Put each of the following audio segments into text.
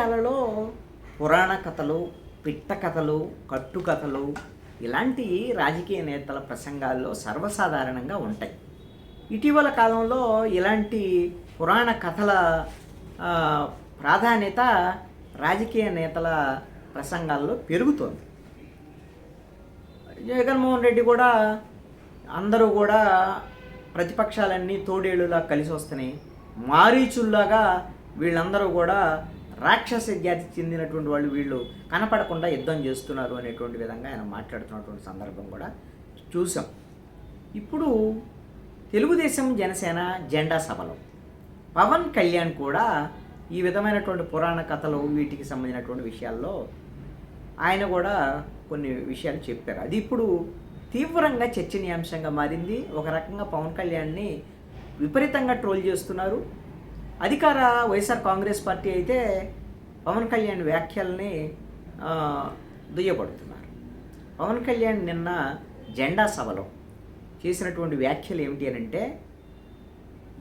రాజకీయాలలో పురాణ కథలు, పిట్ట కథలు, కట్టుకథలు ఇలాంటి రాజకీయ నేతల ప్రసంగాల్లో సర్వసాధారణంగా ఉంటాయి. ఇటీవల కాలంలో ఇలాంటి పురాణ కథల ఆ, ప్రాధాన్యత రాజకీయ నేతల ప్రసంగాల్లో పెరుగుతోంది. జగన్మోహన్ రెడ్డి కూడా అందరూ కూడా ప్రతిపక్షాలన్నీ తోడేళ్ళులా కలిసి వస్తున్నాయి, మారీచుల్లాగా వీళ్ళందరూ కూడా రాక్షస జాతికి చెందినటువంటి వాళ్ళు వీళ్ళు కనపడకుండా యుద్ధం చేస్తున్నారు అనేటువంటి విధంగా ఆయన మాట్లాడుతున్నటువంటి సందర్భం కూడా చూసాం. ఇప్పుడు తెలుగుదేశం జనసేన జెండా సభలో పవన్ కళ్యాణ్ కూడా ఈ విధమైనటువంటి పురాణ కథలు వీటికి సంబంధించినటువంటి విషయాల్లో ఆయన కూడా కొన్ని విషయాలు చెప్పారు. అది ఇప్పుడు తీవ్రంగా చర్చనీయాంశంగా మారింది. ఒక రకంగా పవన్ కళ్యాణ్ని విపరీతంగా ట్రోల్ చేస్తున్నారు. అధికార వైఎస్ఆర్ కాంగ్రెస్ పార్టీ అయితే పవన్ కళ్యాణ్ వ్యాఖ్యల్ని దుయ్యబడుతున్నారు. పవన్ కళ్యాణ్ నిన్న జెండా సభలో చేసినటువంటి వ్యాఖ్యలు ఏమిటి అని అంటే,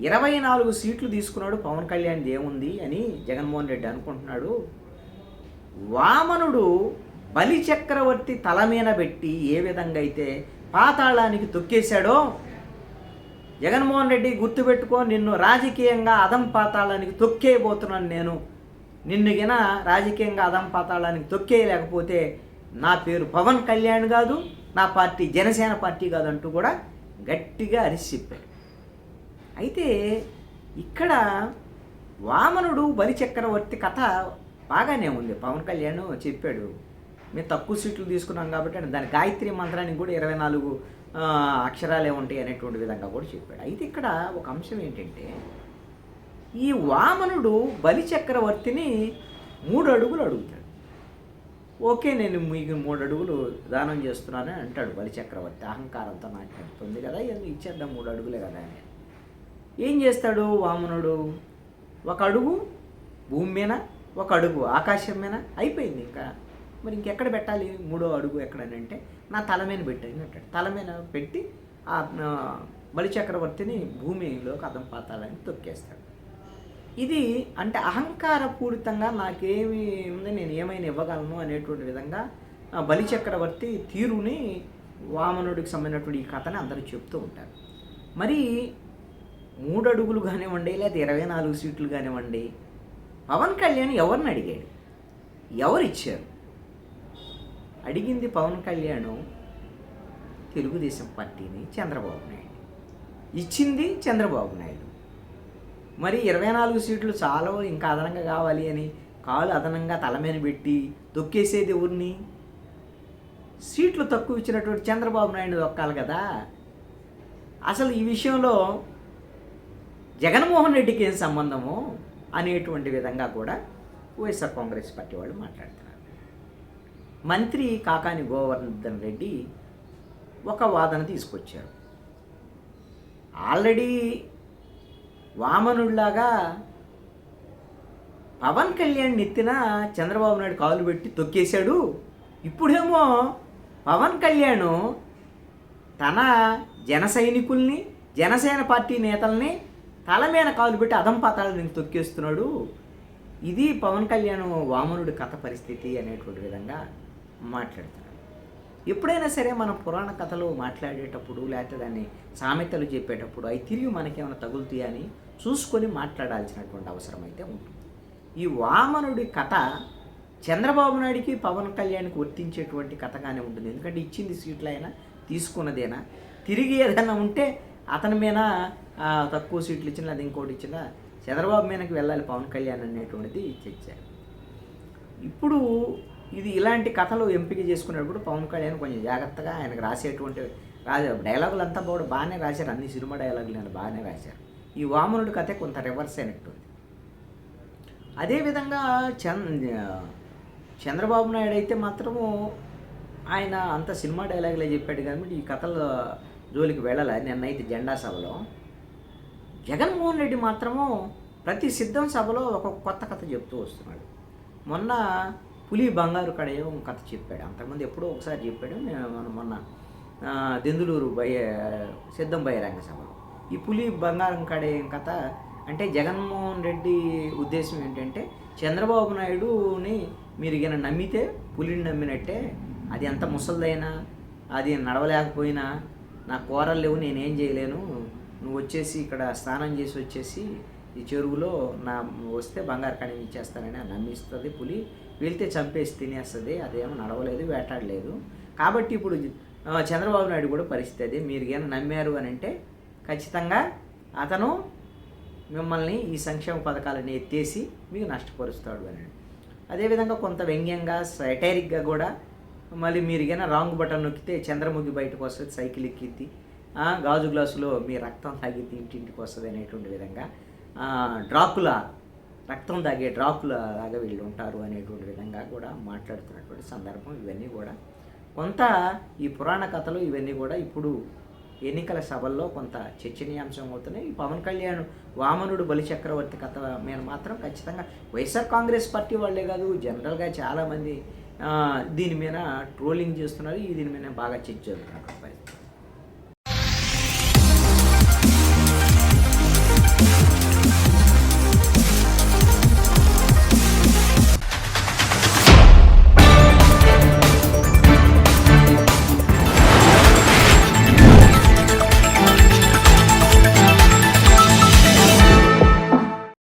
24 సీట్లు తీసుకున్నాడు పవన్ కళ్యాణ్ ఏముంది అని జగన్మోహన్ రెడ్డి అనుకుంటున్నాడు. వామనుడు బలి చక్రవర్తి తల మీద పెట్టి ఏ విధంగా అయితే పాతాళానికి తొక్కేశాడో, జగన్మోహన్ రెడ్డి గుర్తుపెట్టుకో, నిన్ను రాజకీయంగా అధం పాతాళానికి తొక్కేయబోతున్నాను నేను. నిన్ను గిన రాజకీయంగా అధం పాతాళానికి తొక్కేయలేకపోతే నా పేరు పవన్ కళ్యాణ్ కాదు, నా పార్టీ జనసేన పార్టీ కాదు అంటూ కూడా గట్టిగా అరిసి చెప్పాడు. అయితే ఇక్కడ వామనుడు బలి చక్రవర్తి కథ బాగానే ఉంది. పవన్ కళ్యాణ్ చెప్పాడు, మేము తక్కువ సీట్లు తీసుకున్నాం కాబట్టి దాని గాయత్రి మంత్రానికి కూడా 24 అక్షరాలే ఉంటాయి అనేటువంటి విధంగా కూడా చెప్పాడు. అయితే ఇక్కడ ఒక అంశం ఏంటంటే, ఈ వామనుడు బలి చక్రవర్తిని 3 అడుగులు అడుగుతాడు. ఓకే, నేను మీకు 3 అడుగులు దానం చేస్తున్నానని అంటాడు బలి చక్రవర్తి అహంకారంతో. నాకు చెప్తుంది కదా, ఇచ్చేద్దాం 3 అడుగులే కదా అని. ఏం చేస్తాడు వామనుడు? 1 అడుగు భూమి మీద, 1 అడుగు ఆకాశం మీద, అయిపోయింది. ఇంకా మరి ఇంకెక్కడ పెట్టాలి 3వ అడుగు ఎక్కడని అంటే, నా తల మీద పెట్టాను అంటాడు. తల మీద పెట్టి ఆ బలిచక్రవర్తిని భూమిలోకి అదం పాతాలని తొక్కేస్తాడు. ఇది అంటే అహంకారపూరితంగా నాకేమి ఉంది, నేను ఏమైనా ఇవ్వగలను అనేటువంటి విధంగా బలిచక్రవర్తి తీరుని వామనుడికి సంబంధించినటువంటి ఈ కథని అందరూ చెప్తూ ఉంటారు. మరి 3 అడుగులు కానివ్వండి, లేదా 24 సీట్లు కానివ్వండి, పవన్ కళ్యాణ్ ఎవరిని అడిగాడు? ఎవరిచ్చారు? అడిగింది పవన్ కళ్యాణ్ తెలుగుదేశం పార్టీని, చంద్రబాబు నాయుడు. ఇచ్చింది చంద్రబాబు నాయుడు. మరి 24 సీట్లు చాలా, ఇంకా అదనంగా కావాలి అని కాలు అదనంగా తల మీద పెట్టి తొక్కేసేది ఎవరిని? సీట్లు తక్కువ ఇచ్చినటువంటి చంద్రబాబు నాయుడు దొక్కాలి కదా. అసలు ఈ విషయంలో జగన్మోహన్ రెడ్డికి ఏం సంబంధము అనేటువంటి విధంగా కూడా వైఎస్ఆర్ కాంగ్రెస్ పార్టీ వాళ్ళు మాట్లాడుతున్నారు. మంత్రి కాకాని గోవర్ధన్ రెడ్డి ఒక వాదన తీసుకొచ్చారు. ఆల్రెడీ వామనుడిలాగా పవన్ కళ్యాణ్ నెత్తిన చంద్రబాబు నాయుడు కాలు పెట్టి తొక్కేశాడు. ఇప్పుడేమో పవన్ కళ్యాణ్ తన జన సైనికుల్ని, జనసేన పార్టీ నేతల్ని తల మీద కాలు పెట్టి అధం పాతాళానికి తొక్కేస్తున్నాడు. ఇది పవన్ కళ్యాణ్ వామనుడి కథ పరిస్థితి అనేటువంటి విధంగా మాట్లాడుతున్నారు. ఎప్పుడైనా సరే మనం పురాణ కథలు మాట్లాడేటప్పుడు, లేకపోతే దాన్ని సామెతలు చెప్పేటప్పుడు అవి తిరిగి మనకేమైనా తగులుతాయా అని చూసుకొని మాట్లాడాల్సినటువంటి అవసరం అయితే ఉంటుంది. ఈ వామనుడి కథ చంద్రబాబు నాయుడికి పవన్ కళ్యాణ్కి వర్తించేటువంటి కథగానే ఉంటుంది. ఎందుకంటే ఇచ్చింది సీట్లైనా, తీసుకున్నదేనా, తిరిగి ఏదైనా ఉంటే అతని మీద తక్కువ సీట్లు ఇచ్చినా, అది ఇంకోటి ఇచ్చినా చంద్రబాబు మీదకి వెళ్ళాలి పవన్ కళ్యాణ్ అనేటువంటిది తెచ్చారు. ఇప్పుడు ఇది ఇలాంటి కథలు ఎంపిక చేసుకునేటప్పుడు పవన్ కళ్యాణ్ కొంచెం జాగ్రత్తగా ఆయనకు రాసేటువంటి డైలాగులు అంతా బాగానే రాశారు. అన్ని సినిమా డైలాగులు నేను బాగానే రాశారు. ఈ వామనుడి కథ కొంత రివర్స్ అయినట్టుంది. అదేవిధంగా చంద్రబాబు నాయుడు అయితే మాత్రము ఆయన అంత సినిమా డైలాగులే చెప్పాడు కాబట్టి ఈ కథల జోలికి వెళ్ళాలి. నిన్నైతే జెండా సభలో జగన్మోహన్ రెడ్డి మాత్రము ప్రతి సిద్ధం సభలో ఒక కొత్త కథ చెప్తూ వస్తున్నాడు. మొన్న పులి బంగారు కడయో కథ చెప్పాడు. అంతకుముందు ఎప్పుడో ఒకసారి చెప్పాడు. మొన్న దెందులూరు సిద్ధం బహిరంగ సభలో ఈ పులి బంగారం కడయం కథ అంటే జగన్మోహన్ రెడ్డి ఉద్దేశం ఏంటంటే చంద్రబాబు నాయుడుని మీరు ఇక నమ్మితే పులిని నమ్మినట్టే. అది ఎంత ముసలిదైనా, అది నడవలేకపోయినా, నా కూరలు లేవు, నేనేం చేయలేను, నువ్వు వచ్చేసి ఇక్కడ స్నానం చేసి వచ్చేసి ఈ చెరువులో వస్తే బంగారు కణం ఇచ్చేస్తానని నమ్మిస్తుంది పులి. వెళ్తే చంపేసి తినేస్తుంది. అదేమో నడవలేదు, వేటాడలేదు. కాబట్టి ఇప్పుడు చంద్రబాబు నాయుడు కూడా పరిస్థితి అదే. మీరు ఏమైనా నమ్మారు అని అంటే ఖచ్చితంగా అతను మిమ్మల్ని ఈ సంక్షేమ పథకాలను ఎత్తేసి మీకు నష్టపరుస్తాడు అని. అదేవిధంగా కొంత వ్యంగ్యంగా సైటైరిక్గా కూడా మళ్ళీ మీరు ఏమైనా రాంగ్ బటన్ నొక్కితే చంద్రముఖి బయటకు వస్తుంది, సైకిల్ ఎక్కిద్ది, గాజు గ్లాసులో మీ రక్తం తాగిద్ది, ఇంటింటికి వస్తుంది అనేటువంటి విధంగా డ్రాకులా, రక్తం తాగే డ్రాకులా లాగా వీళ్ళు ఉంటారు అనేటువంటి విధంగా కూడా మాట్లాడుతున్నటువంటి సందర్భం. ఇవన్నీ కూడా కొంత ఈ పురాణ కథలు ఇవన్నీ కూడా ఇప్పుడు ఎన్నికల సభల్లో కొంత చర్చనీయాంశం అవుతున్నాయి. ఈ పవన్ కళ్యాణ్ వామనుడు బలిచక్రవర్తి కథ మీద మాత్రం ఖచ్చితంగా వైఎస్ఆర్ కాంగ్రెస్ పార్టీ వాళ్ళే కాదు, జనరల్గా చాలామంది దీని మీద ట్రోలింగ్ చేస్తున్నారు. దీని మీద బాగా చర్చ జరుగుతున్నారు.